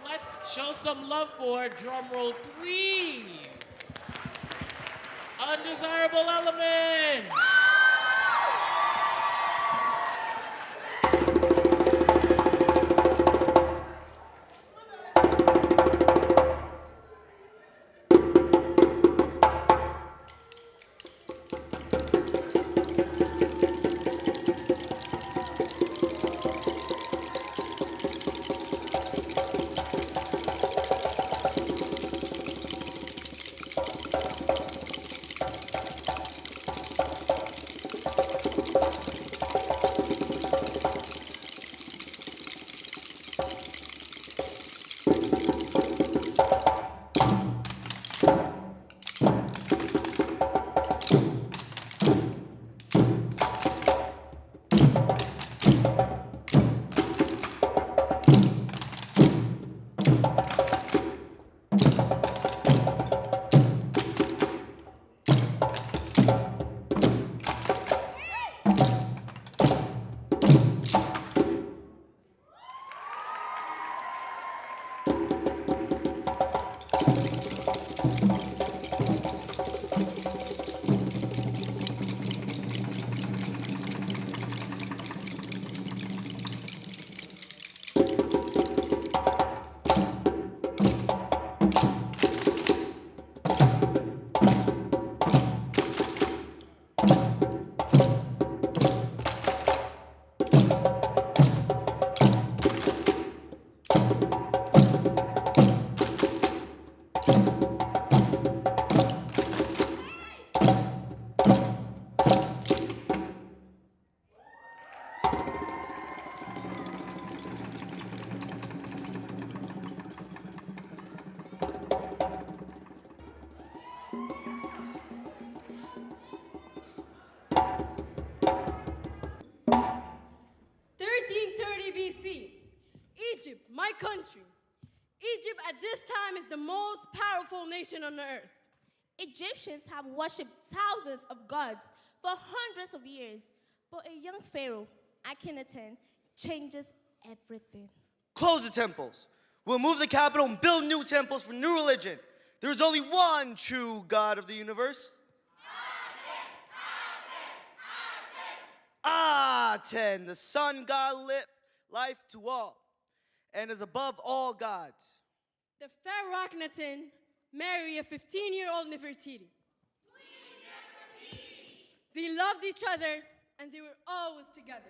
let's show some love for, drumroll please, Undesirable Element. Egypt, my country. Egypt at this time is the most powerful nation on the earth. Egyptians have worshipped thousands of gods for hundreds of years, but a young pharaoh, Akhenaten, changes everything. Close the temples. We'll move the capital and build new temples for new religion. There is only one true God of the universe. Aten, the sun god lit life to all, and is above all gods. The Pharaoh Akhenaten married a 15-year-old Nefertiti. They loved each other, and they were always together.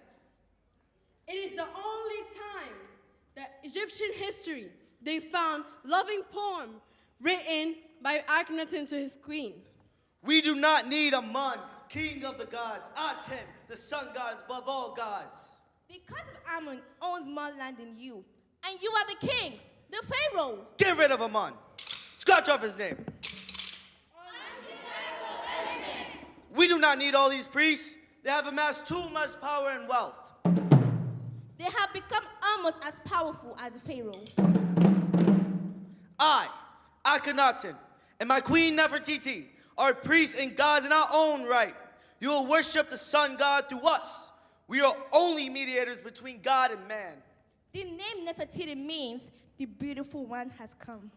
It is the only time that Egyptian history they found loving poem written by Akhenaten to his queen. We do not need a Mun, king of the gods. Aten, the sun god, is above all gods. The god of Ammon owns more land than you, and you are the king, the pharaoh. Get rid of Amun. Scratch off his name. We do not need all these priests. They have amassed too much power and wealth. They have become almost as powerful as the pharaoh. I, Akhenaten, and my queen Nefertiti are priests and gods in our own right. You will worship the sun god through us. We are only mediators between God and man. The name Nefertiti means the beautiful one has come.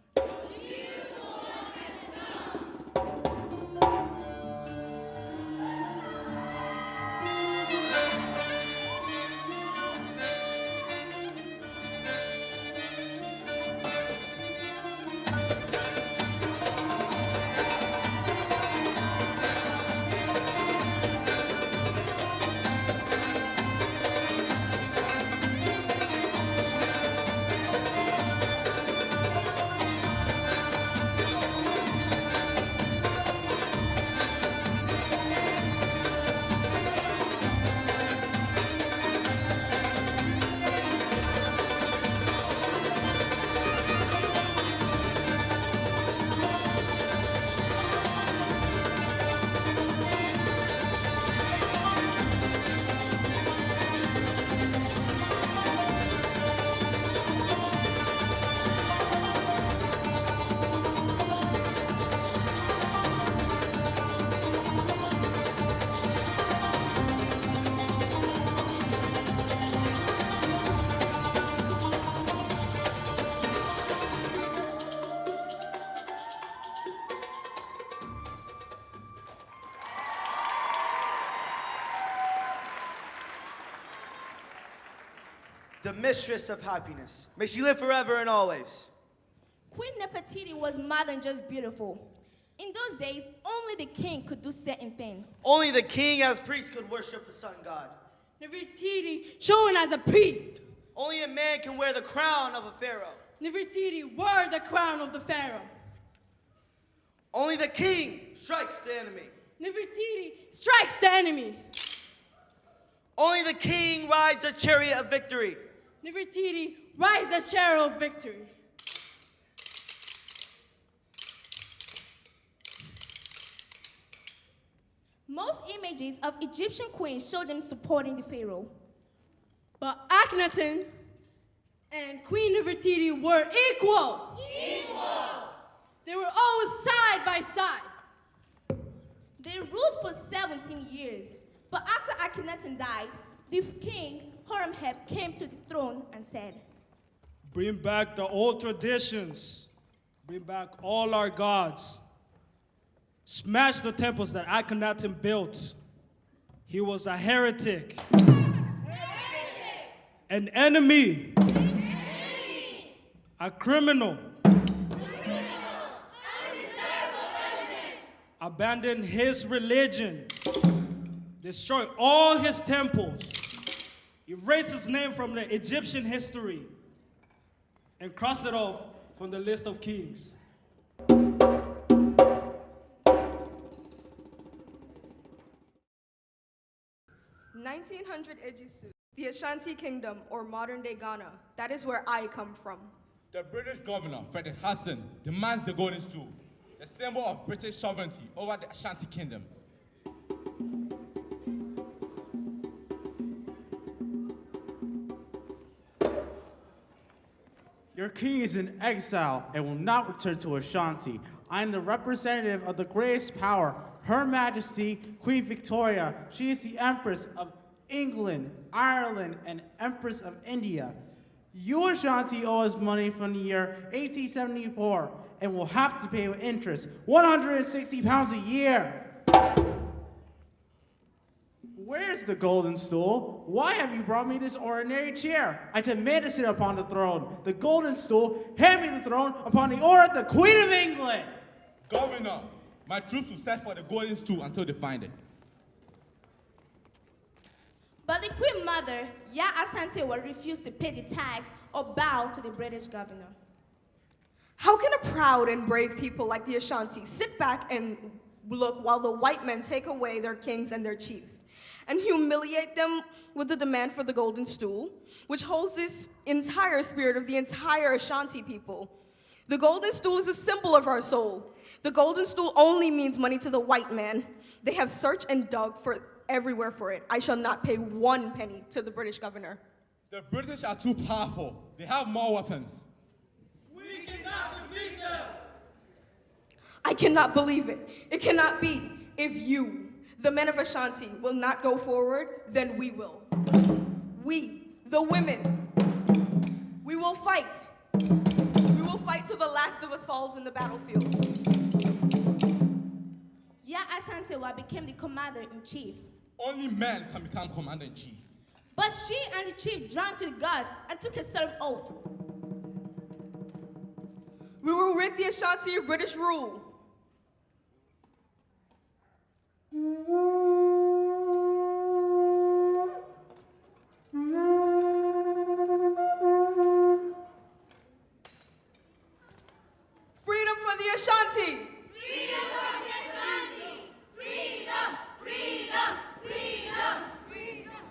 the mistress of happiness. May she live forever and always. Queen Nefertiti was more than just beautiful. In those days, only the king could do certain things. Only the king as priest could worship the sun god. Nefertiti shone as a priest. Only a man can wear the crown of a pharaoh. Nefertiti wore the crown of the pharaoh. Only the king strikes the enemy. Nefertiti strikes the enemy. Only the king rides a chariot of victory. Nefertiti rides the chariot of victory. Most images of Egyptian queens show them supporting the pharaoh. But Akhenaten and Queen Nefertiti were equal. They were always side by side. They ruled for 17 years. But after Akhenaten died, the king, Horemheb, came to the throne and said, Bring back the old traditions. Bring back all our gods. Smash the temples that Akhenaten built. He was a heretic. An enemy. A criminal. Abandoned his religion. Destroyed all his temples. Erased his name from the Egyptian history. And crossed it off from the list of kings. 1900 Ejisu, the Ashanti Kingdom, or modern-day Ghana. That is where I come from. The British governor, Frederick Hudson, demands the golden stool, a symbol of British sovereignty over the Ashanti Kingdom. Your king is in exile and will not return to Ashanti. I am the representative of the greatest power, Her Majesty, Queen Victoria. She is the Empress of England, Ireland, and Empress of India. You, Ashanti, owe us money from the year 1874 and will have to pay with interest, 160 pounds a year. Where's the golden stool? Why have you brought me this ordinary chair? I demand to sit upon the throne. The golden stool, hand me the throne upon the order of the Queen of England. Governor, my troops will search for the golden stool until they find it. But the Queen Mother, Ya Asante, will refuse to pay the tax or bow to the British governor. How can a proud and brave people like the Ashanti sit back and look while the white men take away their kings and their chiefs and humiliate them with the demand for the golden stool, which holds this entire spirit of the entire Ashanti people? The golden stool is a symbol of our soul. The golden stool only means money to the white man. They have searched and dug for everywhere for it. I shall not pay 1 penny to the British governor. The British are too powerful. They have more weapons. We cannot defeat them. I cannot believe it. It cannot be. If you, the men of Ashanti, will not go forward, then we will. We, the women, we will fight. We will fight till the last of us falls in the battlefield. Ya Asante became the commander-in-chief. Only men can become commander-in-chief. But she and the chief drank to the gods and took a solemn oath. We will rid the Ashanti of British rule. Freedom for the Ashanti! Freedom from the Ashanti! Freedom! Freedom! Freedom! Freedom!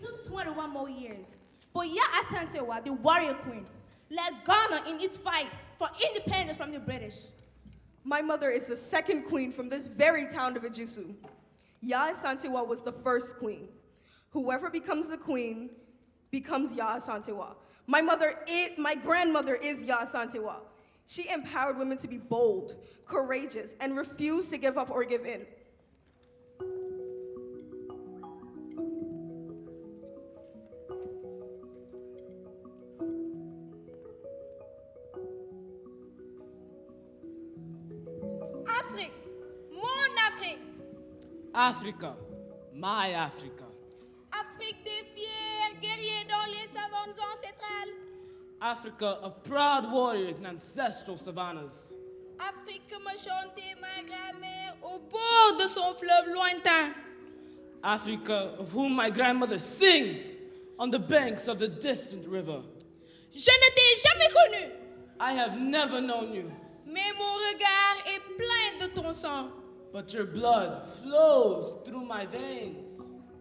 took 21 more years. But Yaa Asantewaa, the warrior queen, led Ghana in its fight for independence from the British. My mother is the second queen from this very town of Ejisu. Yaa Asantewaa was the first queen. Whoever becomes the queen becomes Yaa Asantewaa. My grandmother is Yaa Asantewaa. She empowered women to be bold, courageous, and refuse to give up or give in. Afrique, mon Afrique. Africa, my Africa. Afrique des fiers guerriers dans les savannes ancestrales. Africa of proud warriors and ancestral savannas. Afrique que me chantait ma grand-mère au bord de son fleuve lointain. Africa of whom my grandmother sings on the banks of the distant river. Je ne t'ai jamais connu, I have never known you, mais mon regard est plein de ton sang. but your blood flows through my veins.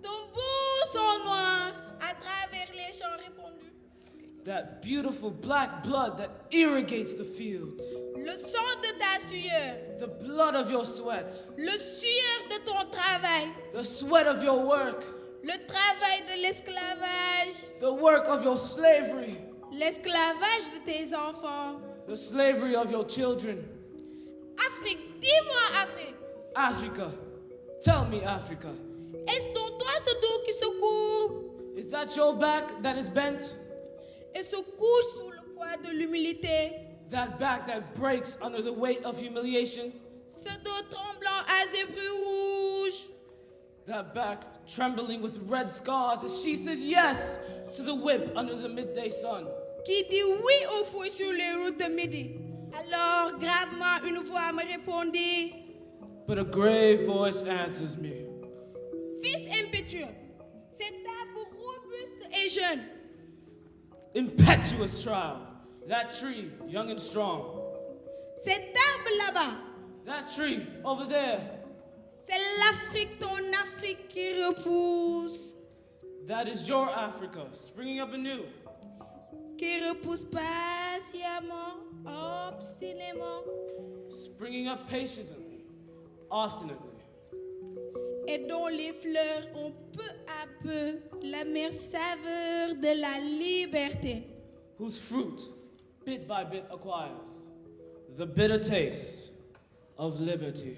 Ton beau sang noir à travers les champs répandus. That beautiful black blood that irrigates the fields. Le sang de ta sueur, The blood of your sweat. le sueur de ton travail, The sweat of your work. le travail de l'esclavage, The work of your slavery. l'esclavage de tes enfants. The slavery of your children. Afrique, dis-moi Afrique, Africa. Tell me, Africa. est-ce ton doigt ce dos qui se courbe Is that your back that is bent? et se couche sous le poids de l'humilité? That back that breaks under the weight of humiliation? Ce dos tremblant à zébrure rouge, That back trembling with red scars as she said yes to the whip under the midday sun? qui dit oui au fouet sur les routes de midi. Alors, gravement, une voix me répondit, But a grave voice answers me. fils impétueux, cet arbre robuste et jeune, Impetuous child. That tree, young and strong. cet arbre là-bas, That tree over there. c'est l'Afrique, ton Afrique qui repousse, That is your Africa, springing up anew. qui repousse patiemment, obstinément, Springing up patiently, obstinately. et dont les fleurs ont peu à peu la mère saveur de la liberté. Whose fruit, bit by bit, acquires the bitter taste of liberty.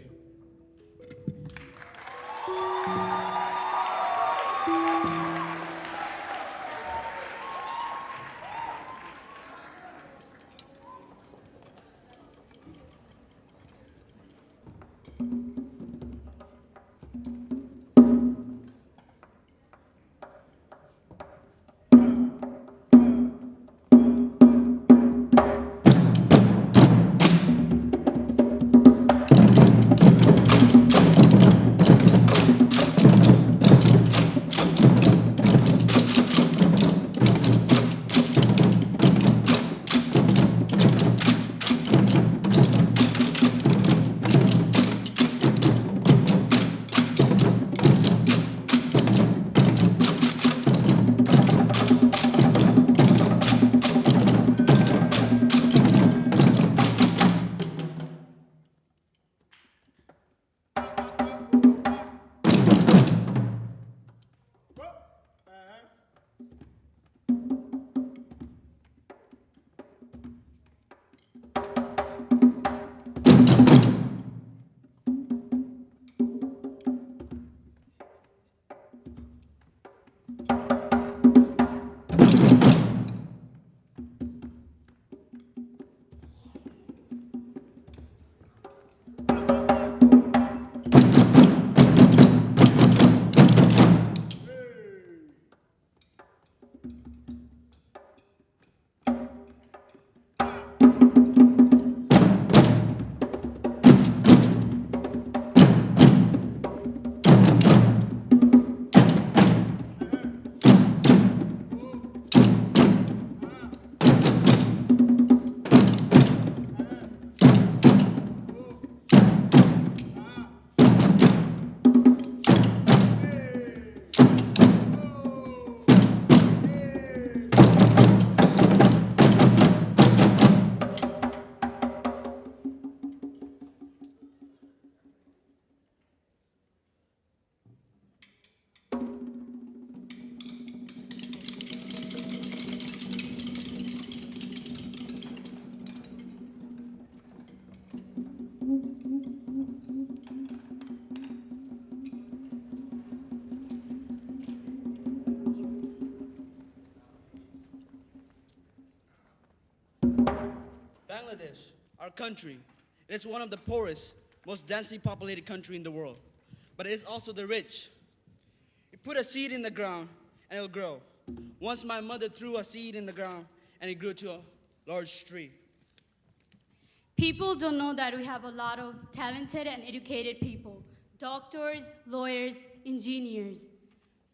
our country. It is one of the poorest, most densely populated country in the world. But it is also the rich. You put a seed in the ground and it'll grow. Once my mother threw a seed in the ground and it grew to a large tree. People don't know that we have a lot of talented and educated people. Doctors, lawyers, engineers.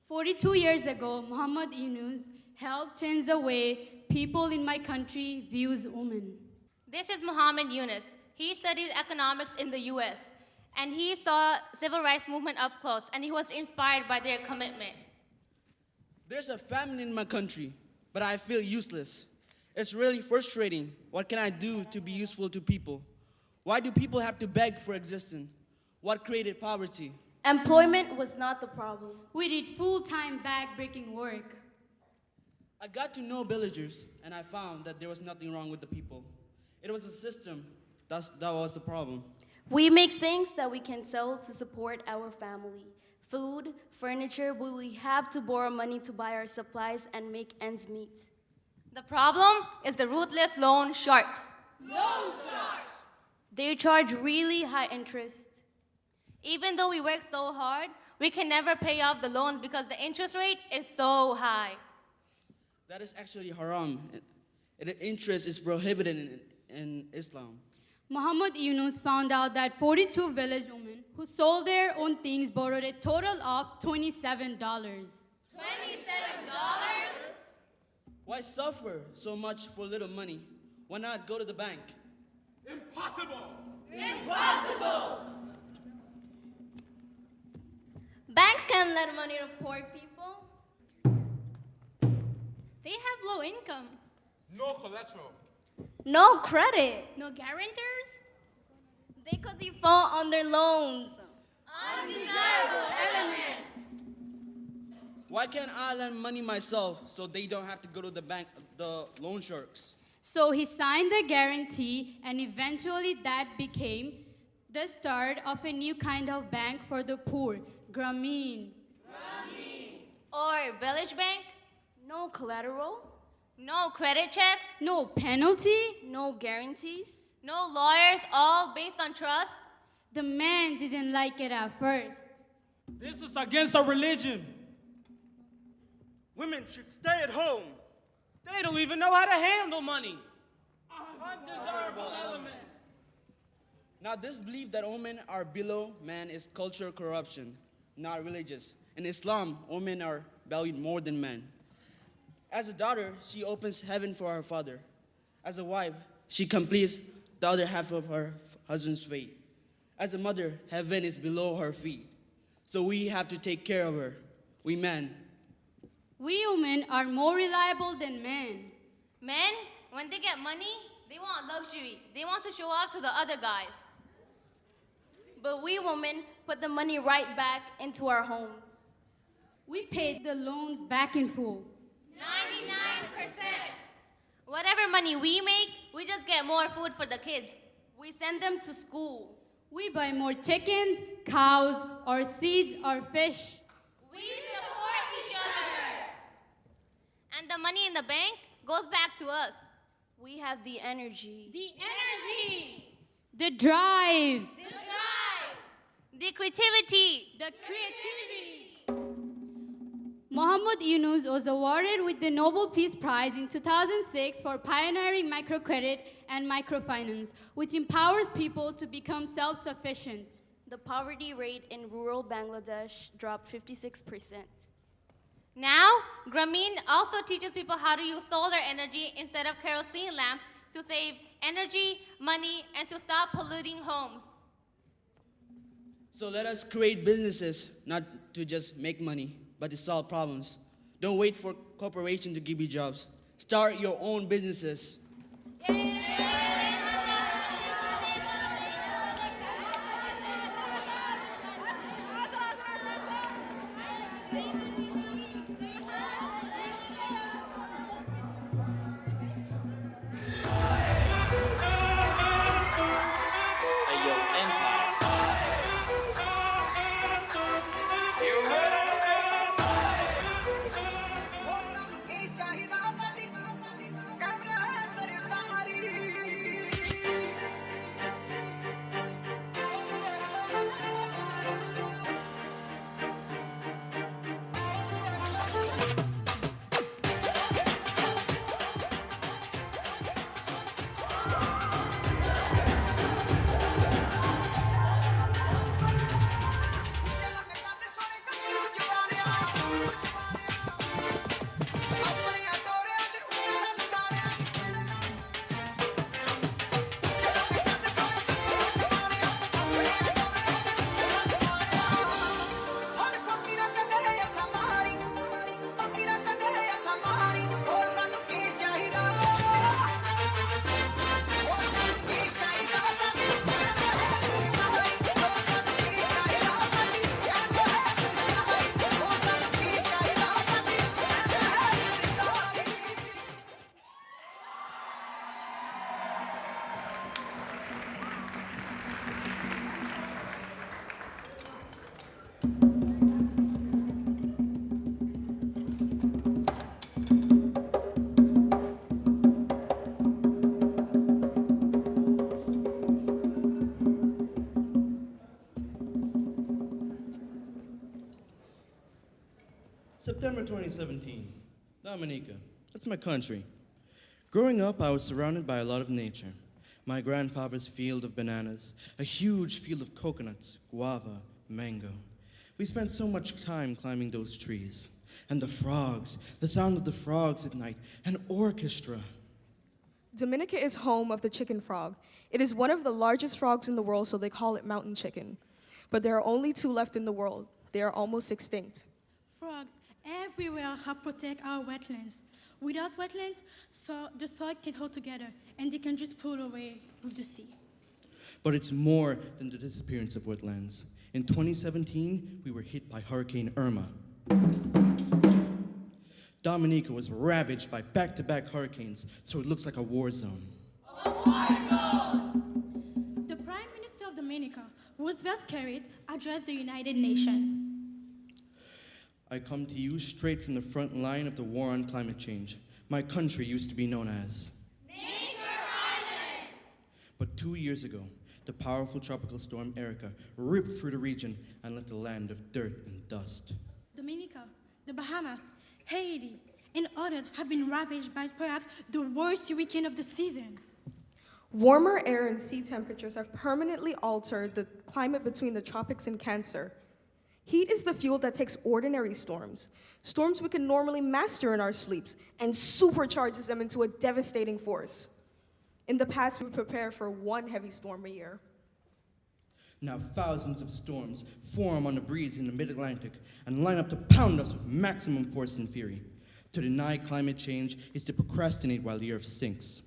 42 years ago, Muhammad Yunus helped change the way people in my country views women. This is Muhammad Yunus. He studied economics in the US, and he saw civil rights movement up close, and he was inspired by their commitment. There's a famine in my country, but I feel useless. It's really frustrating. What can I do to be useful to people? Why do people have to beg for existence? What created poverty? Employment was not the problem. We did full-time back-breaking work. I got to know villagers, and I found that there was nothing wrong with the people. It was a system that was the problem. We make things that we can sell to support our family. Food, furniture, but we have to borrow money to buy our supplies and make ends meet. The problem is the ruthless loan sharks. Loan sharks! They charge really high interest. Even though we work so hard, we can never pay off the loans because the interest rate is so high. That is actually haram. The interest is prohibited in Islam. Muhammad Yunus found out that 42 village women who sold their own things borrowed a total of $27. $27? Why suffer so much for little money? Why not go to the bank? Impossible! Impossible! Banks can't lend money to poor people. They have low income. No collateral. No credit. No guarantors? They could default on their loans. Undesirable elements. Why can't I lend money myself so they don't have to go to the bank, the loan sharks? So he signed the guarantee, and eventually that became the start of a new kind of bank for the poor, Grameen. Or village bank? No collateral. No credit checks? No penalty? No guarantees. No lawyers, all based on trust? The man didn't like it at first. This is against our religion. Women should stay at home. They don't even know how to handle money. Undesirable elements. Now, this belief that women are below man is cultural corruption, not religious. In Islam, women are valued more than men. As a daughter, she opens heaven for her father. As a wife, she completes the other half of her husband's fate. As a mother, heaven is below her feet. So we have to take care of her. We men. We women are more reliable than men. Men, when they get money, they want luxury. They want to show off to the other guys. But we women put the money right back into our homes. We paid the loans back in full. 99%. Whatever money we make, we just get more food for the kids. We send them to school. We buy more chickens, cows, or seeds, or fish. We support each other. And the money in the bank goes back to us. We have the energy. The energy. The drive. The drive. The creativity. The creativity. Muhammad Yunus was awarded with the Nobel Peace Prize in 2006 for pioneering microcredit and microfinance, which empowers people to become self-sufficient. The poverty rate in rural Bangladesh dropped 56%. Now, Grameen also teaches people how to use solar energy instead of kerosene lamps to save energy, money, and to stop polluting homes. So let us create businesses, not to just make money, but to solve problems. Don't wait for corporations to give you jobs. Start your own businesses. September 2017, Dominica. That's my country. Growing up, I was surrounded by a lot of nature. My grandfather's field of bananas, a huge field of coconuts, guava, mango. We spent so much time climbing those trees. And the frogs, the sound of the frogs at night, an orchestra. Dominica is home of the chicken frog. It is one of the largest frogs in the world, so they call it mountain chicken. But there are only 2 left in the world. They are almost extinct. Frogs everywhere help protect our wetlands. Without wetlands, so the soil can hold together, and they can just pull away with the sea. But it's more than the disappearance of wetlands. In 2017, we were hit by Hurricane Irma. Dominica was ravaged by back-to-back hurricanes, so it looks like a war zone. The Prime Minister of Dominica, Roosevelt Carrot, addressed the United Nations. I come to you straight from the front line of the war on climate change. My country used to be known as Nature Island. But 2 years ago, the powerful tropical storm Erica ripped through the region and left a land of dirt and dust. Dominica, the Bahamas, Haiti, and others have been ravaged by perhaps the worst hurricane of the season. Warmer air and sea temperatures have permanently altered the climate between the tropics and Cancer. Heat is the fuel that takes ordinary storms, storms we can normally master in our sleeps, and supercharges them into a devastating force. In the past, we prepare for 1 heavy storm a year. Now thousands of storms form on the breeze in the mid-Atlantic and line up to pound us with maximum force and fury. To deny climate change is to procrastinate while the earth sinks.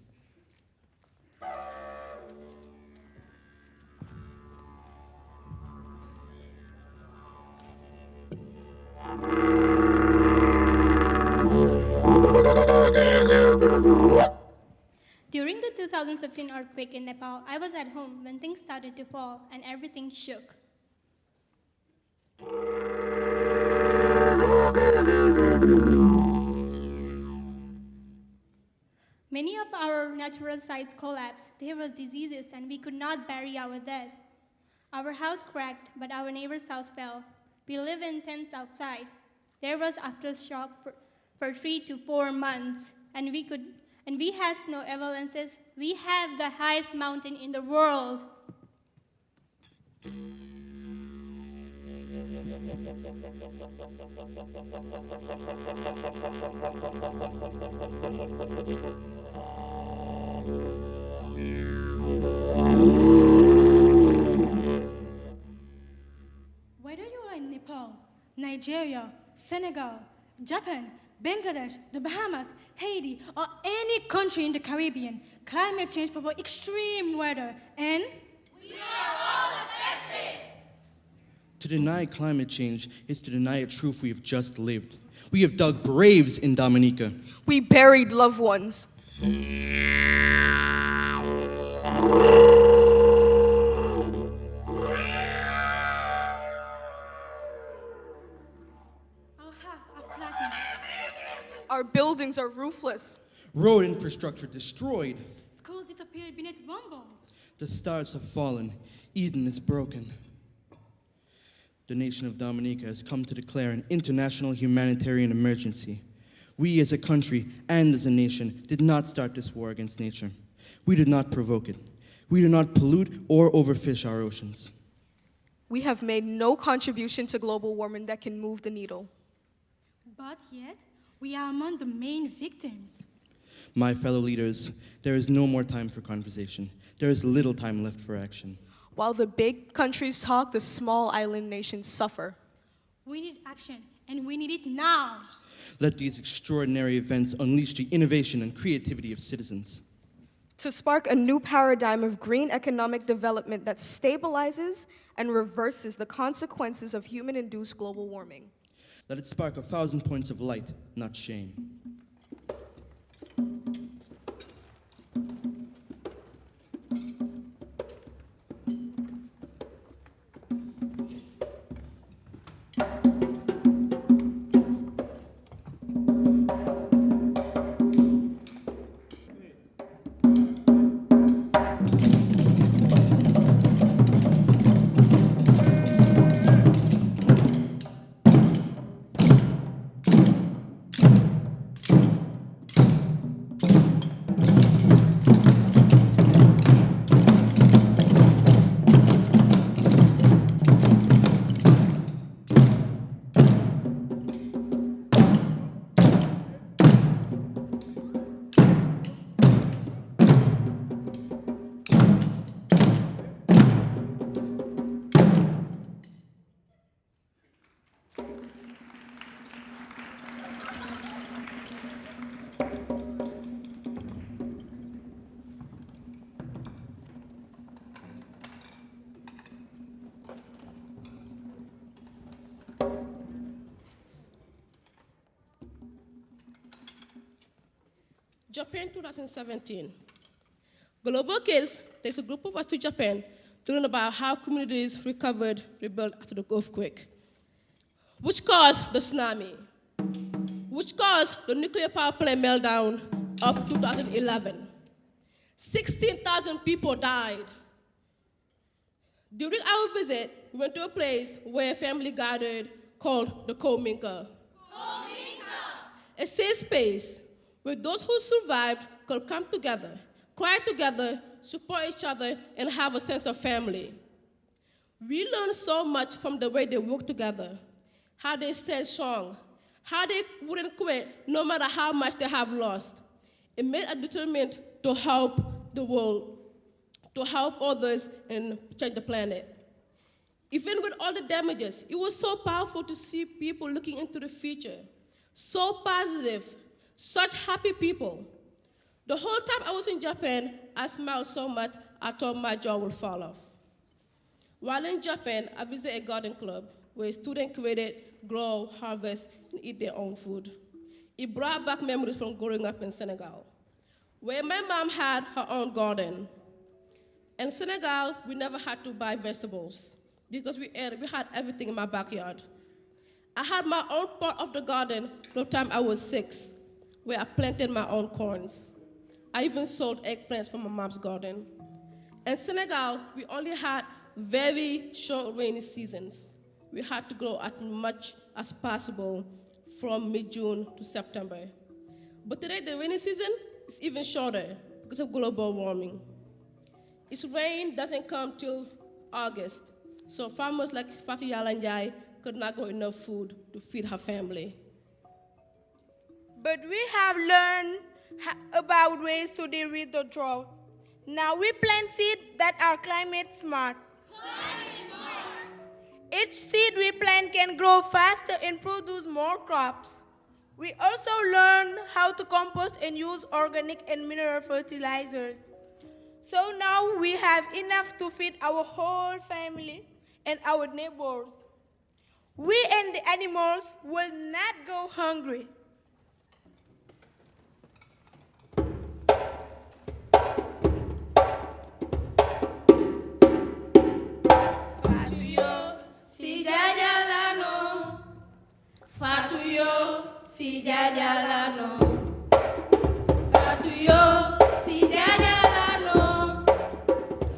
During the 2015 earthquake in Nepal, I was at home when things started to fall and everything shook. Many of our natural sites collapsed. There were diseases and we could not bury our dead. Our house cracked, but our neighbor's house fell. We live in tents outside. There was aftershock for 3 to 4 months, and we had snow avalanches. We have the highest mountain in the world. Whether you are in Nepal, Nigeria, Senegal, Japan, Bangladesh, the Bahamas, Haiti, or any country in the Caribbean, climate change provides extreme weather, and We are all affected. To deny climate change is to deny a truth we have just lived. We have dug graves in Dominica. We buried loved ones. our houses are flattened. Our buildings are roofless. Road infrastructure destroyed. Schools disappeared beneath rumbles. The stars have fallen. Eden is broken. The nation of Dominica has come to declare an international humanitarian emergency. We as a country and as a nation did not start this war against nature. We did not provoke it. We do not pollute or overfish our oceans. We have made no contribution to global warming that can move the needle. But yet, we are among the main victims. My fellow leaders, there is no more time for conversation. There is little time left for action. While the big countries talk, the small island nations suffer. We need action, and we need it now. Let these extraordinary events unleash the innovation and creativity of citizens. To spark a new paradigm of green economic development that stabilizes and reverses the consequences of human-induced global warming. Let it spark 1,000 points of light, not shame. Japan 2017. Global Kids takes a group of us to Japan to learn about how communities recovered, rebuilt after the earthquake, which caused the tsunami, which caused the nuclear power plant meltdown of 2011. 16,000 people died. During our visit, we went to a place where a family gathered called the Kominka. A safe space where those who survived could come together, cry together, support each other, and have a sense of family. We learned so much from the way they worked together, how they stayed strong, how they wouldn't quit no matter how much they have lost. It made us determined to help the world, to help others and change the planet. Even with all the damages, it was so powerful to see people looking into the future, so positive, such happy people. The whole time I was in Japan, I smiled so much, I thought my jaw would fall off. While in Japan, I visited a garden club where students created, grow, harvest, and eat their own food. It brought back memories from growing up in Senegal, where my mom had her own garden. In Senegal, we never had to buy vegetables because we had everything in my backyard. I had my own part of the garden from the time I was 6, where I planted my own corns. I even sold eggplants from my mom's garden. In Senegal, we only had very short rainy seasons. We had to grow as much as possible from mid-June to September. But today, the rainy season is even shorter because of global warming. Its rain doesn't come till August, so farmers like Fatou Yalanjai could not grow enough food to feed her family. But we have learned about ways to deal with the drought. Now we plant seeds that are climate smart. Each seed we plant can grow faster and produce more crops. We also learned how to compost and use organic and mineral fertilizers. So now we have enough to feed our whole family and our neighbors. We and the animals will not go hungry. Si jajalano, Fatuyo, si jajalano, Fatuyo, si jajalano,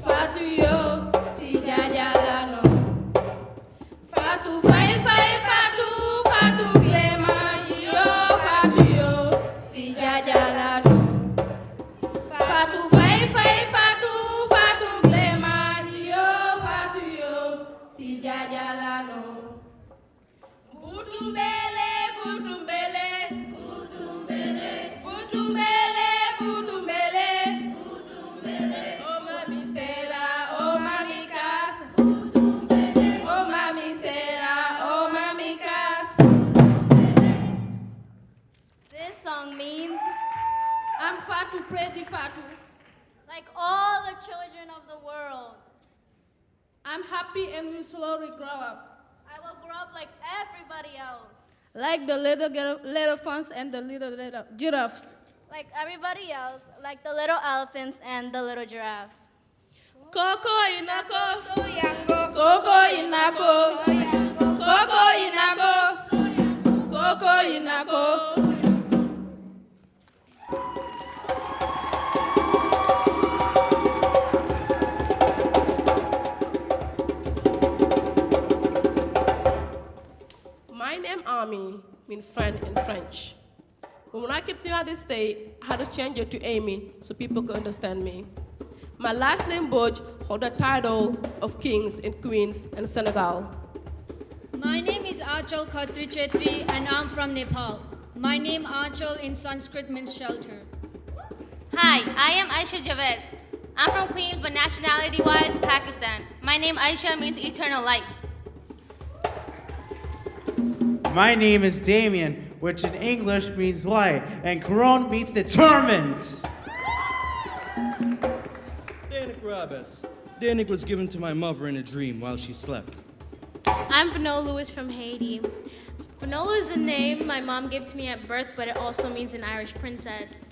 Fatuyo, si jajalano, Fatu fai fai fatu, Fatu clema yo, Fatuyo, si jajalano, Fatu fai fai fatu, Fatu clema yo, Fatuyo, si jajalano. Butumbele, butumbele, butumbele, butumbele, butumbele, butumbele. Oh mami sera, oh mami casa. Butumbele, oh mami sera, oh mami casa. This song means, I'm Fatu Predi Fatu. like all the children of the world. I'm happy and will slowly grow up. I will grow up like everybody else. Like the little elephants and the little giraffes. Like everybody else, like the little elephants and the little giraffes. Coco inako, Coco inako, Coco inako, Coco inako. My name Ami means friend in French. But when I came to the United States, I had to change it to Amy so people could understand me. My last name Boj hold the title of kings and queens in Senegal. My name is Achal Khatri Chetri and I'm from Nepal. My name Achal in Sanskrit means shelter. Hi, I am Aisha Javed. I'm from Queens, but nationality-wise, Pakistan. My name Aisha means eternal life. My name is Damien, which in English means light, and Quran means determined. Danik Rabas. Danik was given to my mother in a dream while she slept. I'm Fenol Lewis from Haiti. Fenol is the name my mom gave to me at birth, but it also means an Irish princess.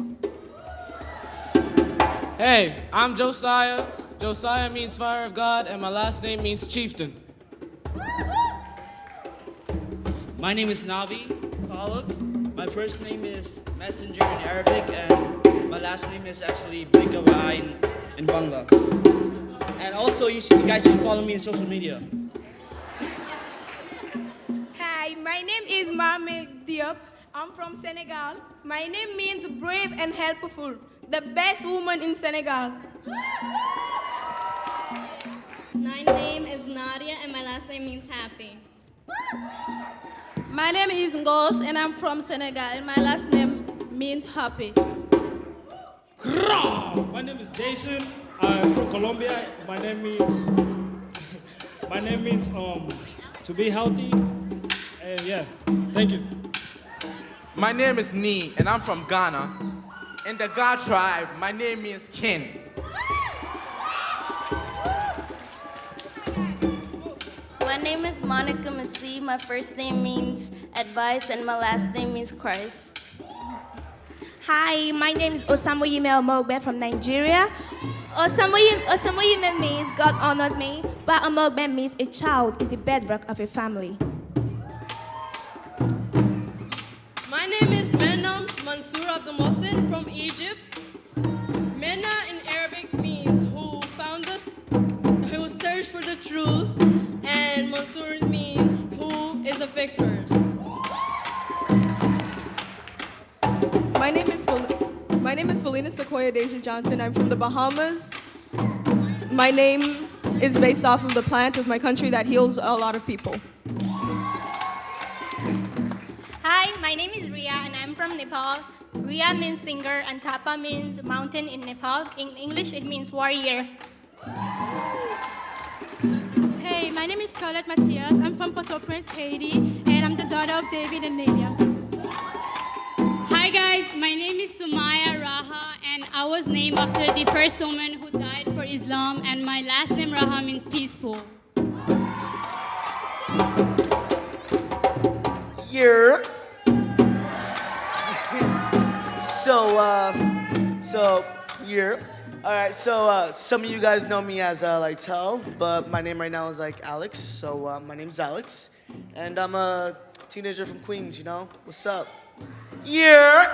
Hey, I'm Josiah. Josiah means fire of God, and my last name means chieftain. My name is Navi Palak. My first name is Messenger in Arabic, and my last name is actually Blikawai in Bangla. And also, you guys should follow me on social media. Hi, my name is Mohamed Diop. I'm from Senegal. My name means brave and helpful, the best woman in Senegal. My name is Nadia, and my last name means happy. My name is Ngos, and I'm from Senegal, and my last name means happy. My name is Jason. I'm from Colombia. My name means to be healthy. And yeah, thank you. My name is Nee, and I'm from Ghana. In the Ga tribe, my name means kin. My name is Monica Massi. My first name means advice, and my last name means Christ. Hi, my name is Osamoyime Omogbe from Nigeria. Osamoyime means God honored me, while Omogbe means a child is the bedrock of a family. My name is Menam Mansour Abdul Mohsen from Egypt. Mena in Arabic means who found us, who searched for the truth, and Mansour means who is the victors. My name is Felina Sequoia Deja Johnson. I'm from the Bahamas. My name is based off of the plant of my country that heals a lot of people. Hi, my name is Ria and I'm from Nepal. Ria means singer and Tapa means mountain in Nepal. In English, it means warrior. Hey, my name is Scarlett Matthias. I'm from Port-au-Prince, Haiti, and I'm the daughter of David and Nadia. Hi guys, my name is Sumaya Raha, and I was named after the first woman who died for Islam, and my last name Raha means peaceful. Yeah. Yeah. All right, so some of you guys know me as Tel, but my name right now is Alex. So my name's Alex, and I'm a teenager from Queens. You know, what's up? Yeah.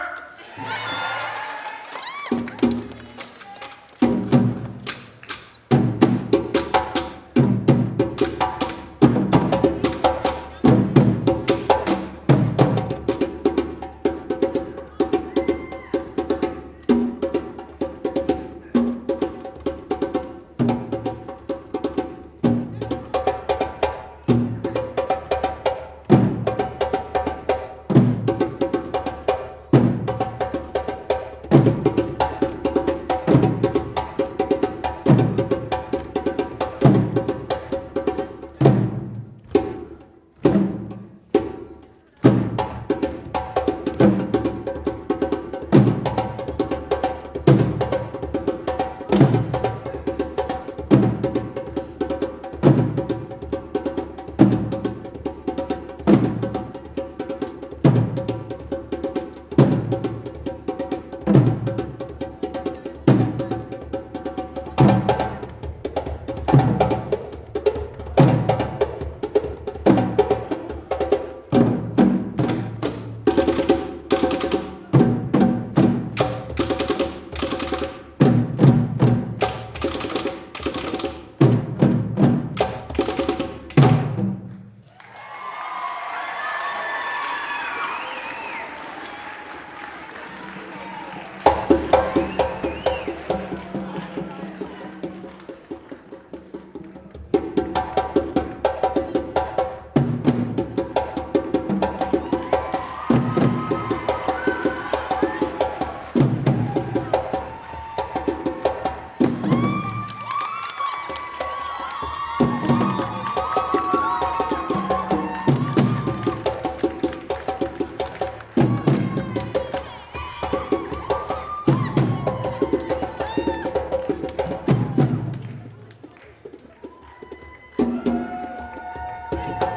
you.